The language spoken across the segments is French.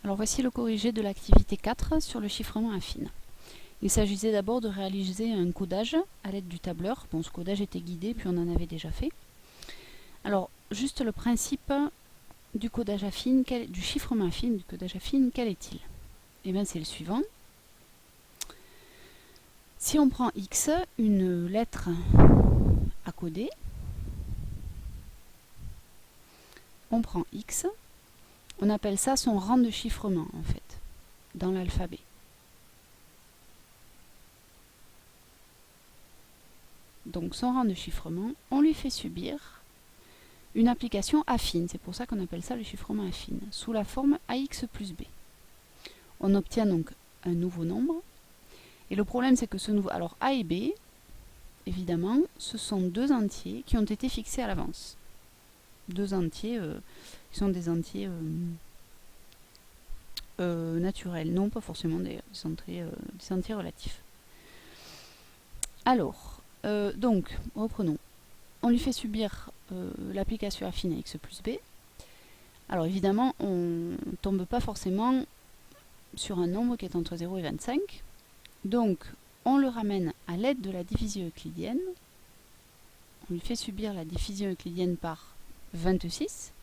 Alors voici le corrigé de l'activité 4 sur le chiffrement affine. Il s'agissait d'abord de réaliser un codage à l'aide du tableur. Bon, ce codage était guidé, puis on en avait déjà fait. Alors, juste le principe du codage affine, du chiffrement affine, du codage affine, quel est-il? Eh bien, c'est le suivant. Si on prend X, une lettre à coder, on prend X, on appelle ça son rang de chiffrement, en fait, dans l'alphabet. Donc son rang de chiffrement, on lui fait subir une application affine, c'est pour ça qu'on appelle ça le chiffrement affine, sous la forme AX plus B. On obtient donc un nouveau nombre, et le problème c'est que ce nouveau... Alors A et B, évidemment, ce sont deux entiers qui ont été fixés à l'avance. Deux entiers qui sont des entiers naturels, non pas forcément d'ailleurs, des entiers relatifs. Alors, donc, reprenons. On lui fait subir l'application affine à x plus b. Alors évidemment, on ne tombe pas forcément sur un nombre qui est entre 0 et 25. Donc, on le ramène à l'aide de la division euclidienne. On lui fait subir la division euclidienne par 26.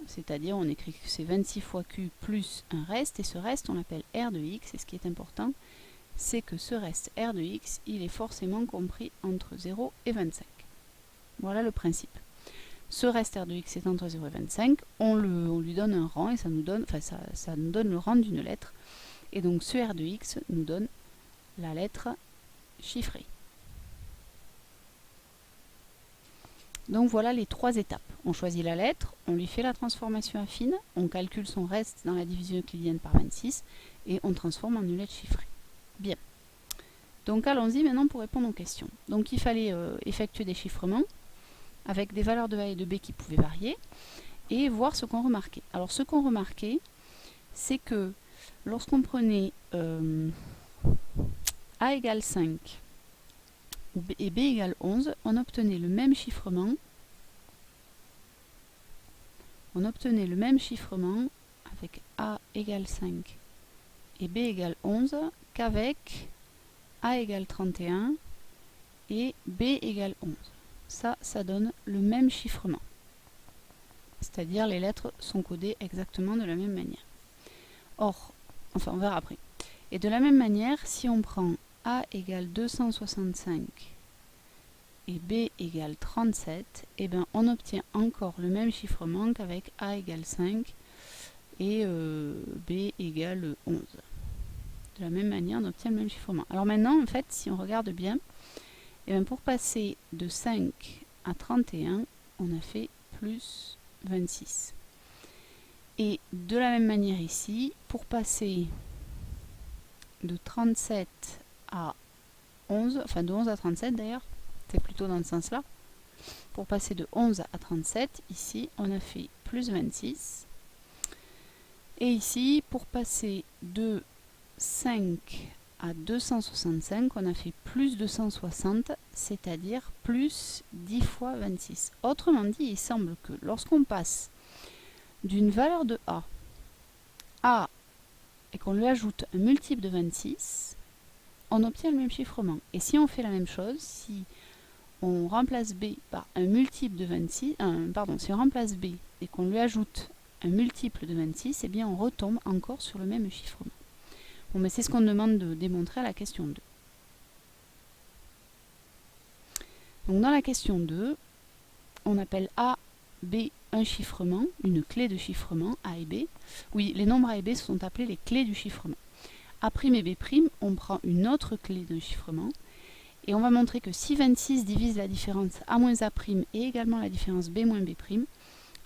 C'est-à-dire, on écrit que c'est 26 fois q plus un reste, et ce reste, on l'appelle r de x. Et ce qui est important, c'est que ce reste r de x, il est forcément compris entre 0 et 25. Voilà le principe. Ce reste r de x est entre 0 et 25, on lui donne un rang, et ça nous donne le rang d'une lettre. Et donc ce r de x nous donne la lettre chiffrée. Donc voilà les trois étapes. On choisit la lettre, on lui fait la transformation affine, on calcule son reste dans la division euclidienne par 26, et on transforme en une lettre chiffrée. Bien. Donc allons-y maintenant pour répondre aux questions. Donc il fallait effectuer des chiffrements avec des valeurs de A et de B qui pouvaient varier et voir ce qu'on remarquait. Alors ce qu'on remarquait, c'est que lorsqu'on prenait A égale 5 et B égale 11, on obtenait le même chiffrement. On obtenait le même chiffrement avec A égale 5 et B égale 11 qu'avec A égale 31 et B égale 11. Ça donne le même chiffrement. C'est-à-dire les lettres sont codées exactement de la même manière. Or, enfin on verra après. Et de la même manière, si on prend A égale 265 et B égale 37, eh ben on obtient encore le même chiffrement qu'avec A égale 5 et B égale 11. De la même manière, on obtient le même chiffrement. Alors maintenant, en fait, si on regarde bien, et bien pour passer de 5 à 31, on a fait plus 26. Et de la même manière ici, pour passer de 37 à 11, enfin de 11 à 37 d'ailleurs, c'est plutôt dans ce sens-là, pour passer de 11 à 37, ici on a fait plus 26. Et ici, pour passer de 5 à 265, on a fait plus 260, c'est-à-dire plus 10 fois 26. Autrement dit, il semble que lorsqu'on passe d'une valeur de A et qu'on lui ajoute un multiple de 26, on obtient le même chiffrement. Et si on fait la même chose, si on remplace B par un multiple de 26, si on remplace B et qu'on lui ajoute un multiple de 26, eh bien on retombe encore sur le même chiffrement. Bon, mais c'est ce qu'on demande de démontrer à la question 2. Donc dans la question 2, on appelle A, B un chiffrement, une clé de chiffrement, A et B. Oui, les nombres A et B sont appelés les clés du chiffrement. A' et B', on prend une autre clé de chiffrement, et on va montrer que si 26 divise la différence A moins A' et également la différence B moins B',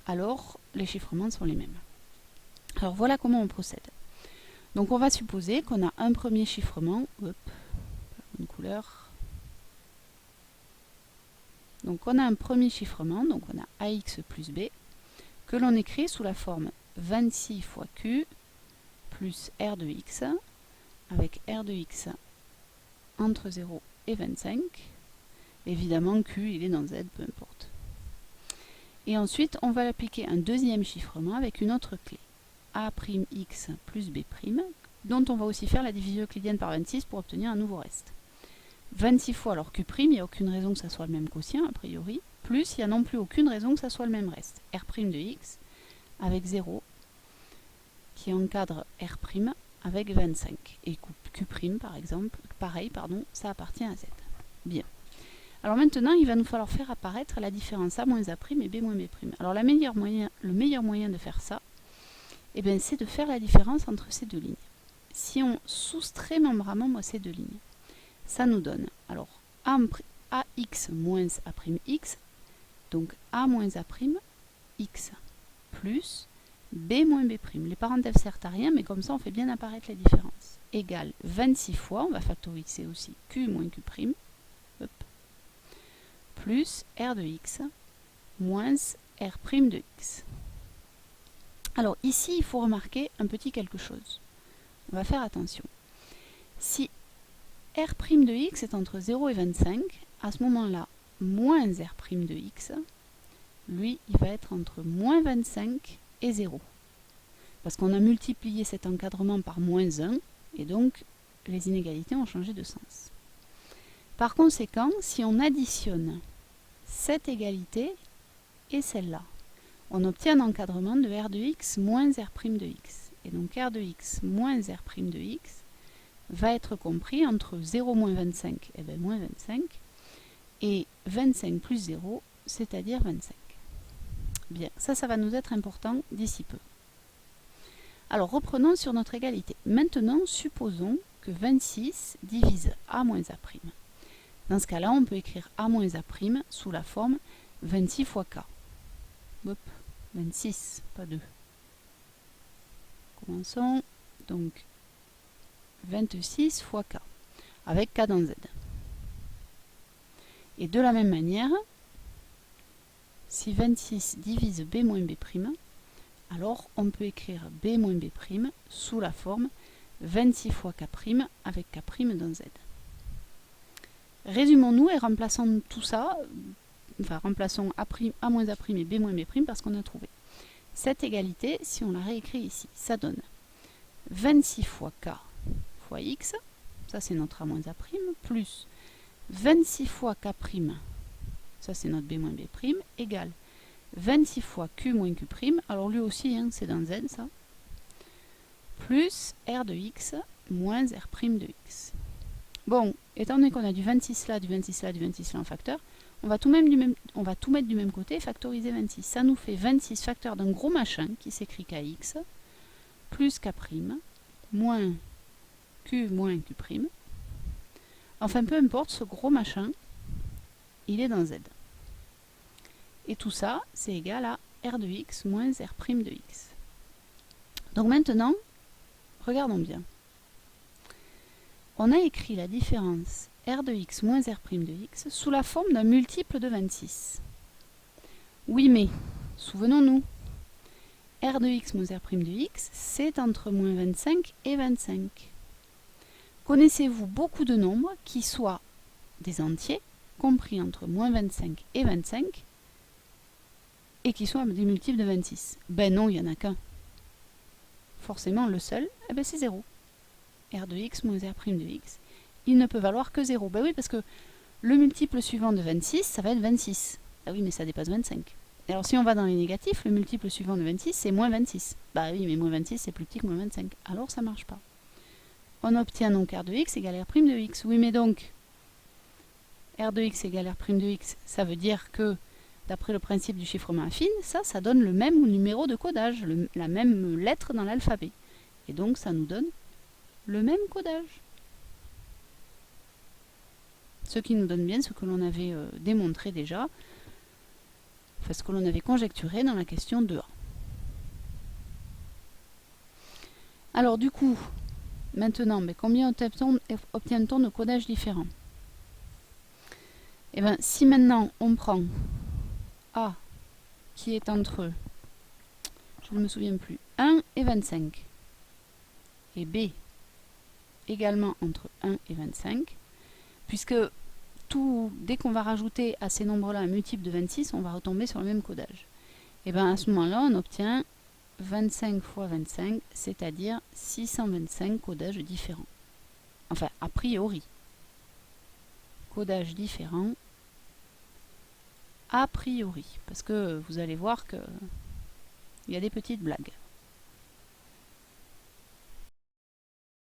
alors les chiffrements sont les mêmes. Alors voilà comment on procède. Donc on va supposer qu'on a un premier chiffrement, une couleur. Donc on a un premier chiffrement, donc on a AX plus B, que l'on écrit sous la forme 26 fois Q plus R de X, avec R de X entre 0 et 25. Évidemment Q il est dans Z, peu importe. Et ensuite on va appliquer un deuxième chiffrement avec une autre clé. A'X plus B', dont on va aussi faire la division euclidienne par 26 pour obtenir un nouveau reste. 26 fois, alors Q', il n'y a aucune raison que ça soit le même quotient, a priori, plus il n'y a non plus aucune raison que ça soit le même reste. R' de X avec 0, qui encadre R' avec 25. Et Q', par exemple, pareil, pardon, ça appartient à Z. Bien. Alors maintenant, il va nous falloir faire apparaître la différence A moins A' et B moins B'. Alors le meilleur moyen de faire ça, eh bien, c'est de faire la différence entre ces deux lignes. Si on soustrait membre à membre ces deux lignes, ça nous donne alors AX moins A'X, donc A moins A'X plus B moins B'. Les parenthèses servent à rien, mais comme ça on fait bien apparaître les différences. Égale 26 fois, on va factoriser aussi Q moins Q', hop, plus R de X moins R' de X. Alors ici, il faut remarquer un petit quelque chose. On va faire attention. Si R' de X est entre 0 et 25, à ce moment-là, moins R' de X, lui, il va être entre moins 25 et 0. Parce qu'on a multiplié cet encadrement par moins 1, et donc les inégalités ont changé de sens. Par conséquent, si on additionne cette égalité et celle-là, on obtient un encadrement de R de X moins R' de X. Et donc R de X moins R' de X va être compris entre 0 moins 25, et bien moins 25, et 25 plus 0, c'est-à-dire 25. Bien, ça va nous être important d'ici peu. Alors reprenons sur notre égalité. Maintenant, supposons que 26 divise A moins A'. Dans ce cas-là, on peut écrire A moins A' sous la forme 26 fois K. Hop, 26, pas 2. Commençons. Donc, 26 fois K, avec K dans Z. Et de la même manière, si 26 divise B moins B', alors on peut écrire B moins B' sous la forme 26 fois K' avec K' dans Z. Résumons-nous et remplaçons tout ça, enfin remplaçons A moins A' et B moins B' parce qu'on a trouvé. Cette égalité, si on la réécrit ici, ça donne 26 fois K fois X, ça c'est notre A moins A', plus 26 fois K', ça c'est notre B moins B', égale 26 fois Q moins Q', alors lui aussi hein, c'est dans Z ça, plus R de X moins R' de X. Bon, étant donné qu'on a du 26 là, du 26 là, du 26 là en facteur, on va tout mettre du même côté et factoriser 26. Ça nous fait 26 facteur d'un gros machin qui s'écrit KX, plus K', moins Q moins Q'. Enfin, peu importe, ce gros machin, il est dans Z. Et tout ça, c'est égal à R de X moins R' de X. Donc maintenant, regardons bien. On a écrit la différence R de X moins R' de X sous la forme d'un multiple de 26. Oui, mais, souvenons-nous, R de X moins R' de X, c'est entre moins 25 et 25. Connaissez-vous beaucoup de nombres qui soient des entiers, compris entre moins 25 et 25, et qui soient des multiples de 26? Ben non, il n'y en a qu'un. Forcément, le seul, eh ben c'est 0. R de X moins R' de X, il ne peut valoir que 0. Ben oui, parce que le multiple suivant de 26, ça va être 26. Ah oui, mais ça dépasse 25. Et alors si on va dans les négatifs, le multiple suivant de 26, c'est moins 26. Bah oui, mais moins 26, c'est plus petit que moins 25. Alors ça ne marche pas. On obtient donc R de X égale R' de X. Oui, mais donc, R de X égale R' de X, ça veut dire que, d'après le principe du chiffrement affine, ça donne le même numéro de codage, la même lettre dans l'alphabet. Et donc, ça nous donne le même codage. Ce qui nous donne bien ce que l'on avait démontré déjà, enfin ce que l'on avait conjecturé dans la question 2A. Alors du coup, maintenant, mais combien obtient-on de codages différents? Eh bien, si maintenant on prend A qui est entre, je ne me souviens plus, 1 et 25, et B également entre 1 et 25, puisque dès qu'on va rajouter à ces nombres-là un multiple de 26, on va retomber sur le même codage. Et bien à ce moment-là, on obtient 25 fois 25, c'est-à-dire 625 codages différents. Enfin, a priori. Codages différents, a priori. Parce que vous allez voir qu'il y a des petites blagues.